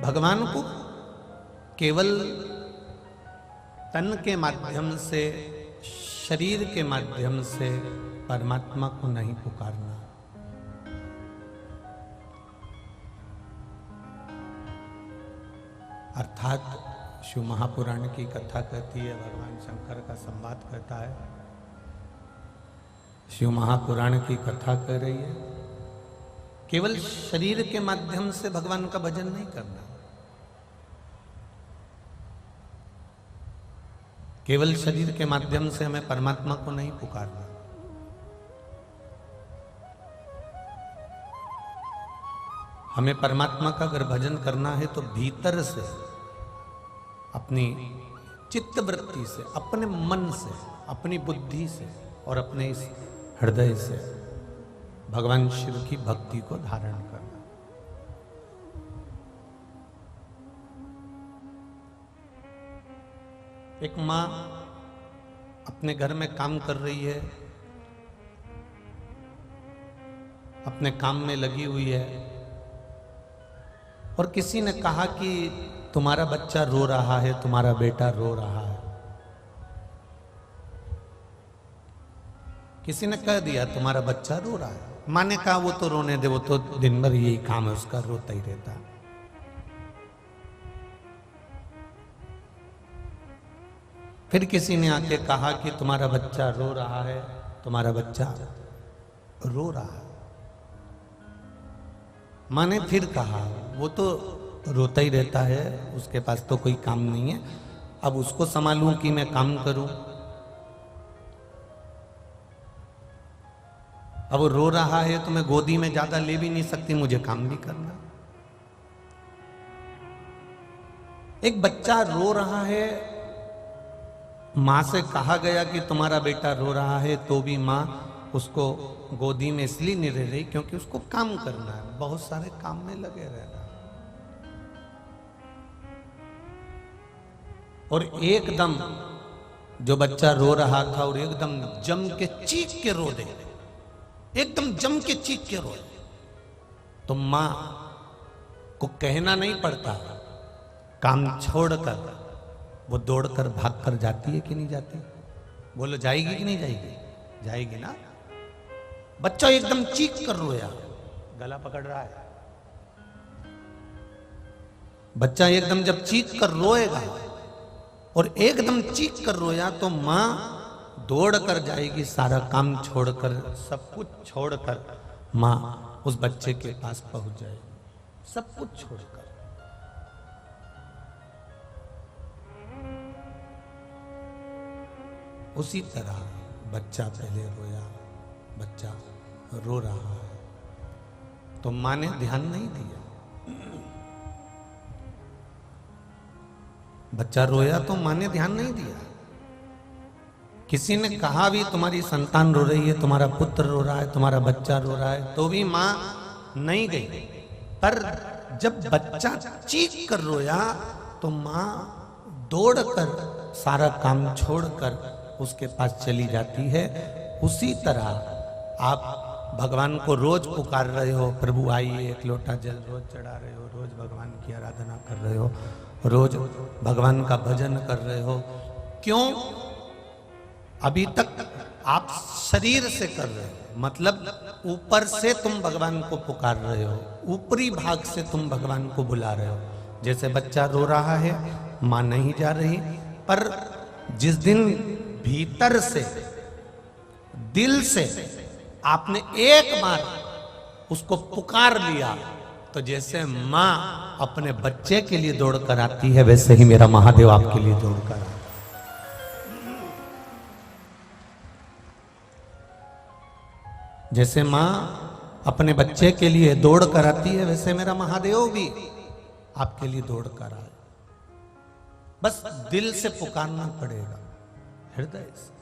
भगवान को केवल तन के माध्यम से, शरीर के माध्यम से परमात्मा को नहीं पुकारना। अर्थात शिव महापुराण की कथा कहती है, भगवान शंकर का संवाद कहता है, शिव महापुराण की कथा कह रही है, केवल शरीर के माध्यम से भगवान का भजन नहीं करना, केवल शरीर के माध्यम से हमें परमात्मा को नहीं पुकारना। हमें परमात्मा का अगर भजन करना है तो भीतर से, अपनी चित्त वृत्ति से, अपने मन से, अपनी बुद्धि से और अपने इस हृदय से भगवान शिव की भक्ति को धारण करना। एक मां अपने घर में काम कर रही है, अपने काम में लगी हुई है, और किसी ने कहा कि तुम्हारा बच्चा रो रहा है, तुम्हारा बेटा रो रहा है। किसी ने कह दिया तुम्हारा बच्चा रो रहा है, मां ने कहा वो तो रोने दे, वो तो दिन भर यही काम है उसका, रोता ही रहता है। फिर किसी ने आके कहा कि तुम्हारा बच्चा रो रहा है, तुम्हारा बच्चा रो रहा है। मां ने फिर कहा वो तो रोता ही रहता है, उसके पास तो कोई काम नहीं है, अब उसको संभालूं कि मैं काम करूं? अब वो रो रहा है तो मैं गोदी में ज्यादा ले भी नहीं सकती, मुझे काम भी करना। एक बच्चा रो रहा है, मां से कहा गया कि तुम्हारा बेटा रो रहा है, तो भी मां उसको गोदी में इसलिए नहीं रह रही क्योंकि उसको काम करना है, बहुत सारे काम में लगे रहना। और एकदम जो बच्चा रो रहा था और एकदम जम के चीख के रो दे, एकदम जम के चीख के रो दे, तो मां को कहना नहीं पड़ता, काम छोड़कर वो दौड़कर भागकर जाती है कि नहीं जाती? बोलो जाएगी कि नहीं जाएगी? जाएगी ना। बच्चा एकदम चीख कर रोया, गला पकड़ रहा है, बच्चा एकदम जब चीख कर रोएगा और एकदम चीख कर रोया तो मां दौड़ कर जाएगी, सारा काम छोड़कर, सब कुछ छोड़कर मां उस बच्चे के पास पहुंच जाएगी, सब कुछ छोड़कर। उसी तरह बच्चा पहले रोया, बच्चा रो रहा है तो मां ने ध्यान नहीं दिया। बच्चा रोया तो मां ने ध्यान नहीं दिया। किसी ने कहा भी तुम्हारी संतान रो रही है, तुम्हारा पुत्र रो रहा है, तुम्हारा बच्चा रो रहा है, तो भी मां नहीं गई। पर जब बच्चा चीख कर रोया तो मां दौड़कर सारा काम छोड़कर उसके पास चली जाती है। उसी तरह आप भगवान को रोज पुकार रहे हो, प्रभु आइए, एक लोटा जल रोज चढ़ा रहे हो, रोज भगवान की आराधना कर रहे हो, रोज भगवान का भजन कर रहे हो, क्यों? अभी तक आप शरीर से कर रहे हो, मतलब ऊपर से तुम भगवान को पुकार रहे हो, ऊपरी भाग से तुम भगवान को बुला रहे हो। जैसे बच्चा रो रहा है, मां नहीं जा रही, पर जिस दिन भीतर से, दिल से आपने एक बार उसको पुकार लिया, तो जैसे मां अपने बच्चे के लिए दौड़कर आती है, वैसे ही मेरा महादेव आपके लिए दौड़कर आता है। जैसे मां अपने बच्चे के लिए दौड़ कर आती है, वैसे मेरा महादेव भी आपके लिए दौड़ कर आए। बस दिल से पुकारना पड़ेगा, हृदय से।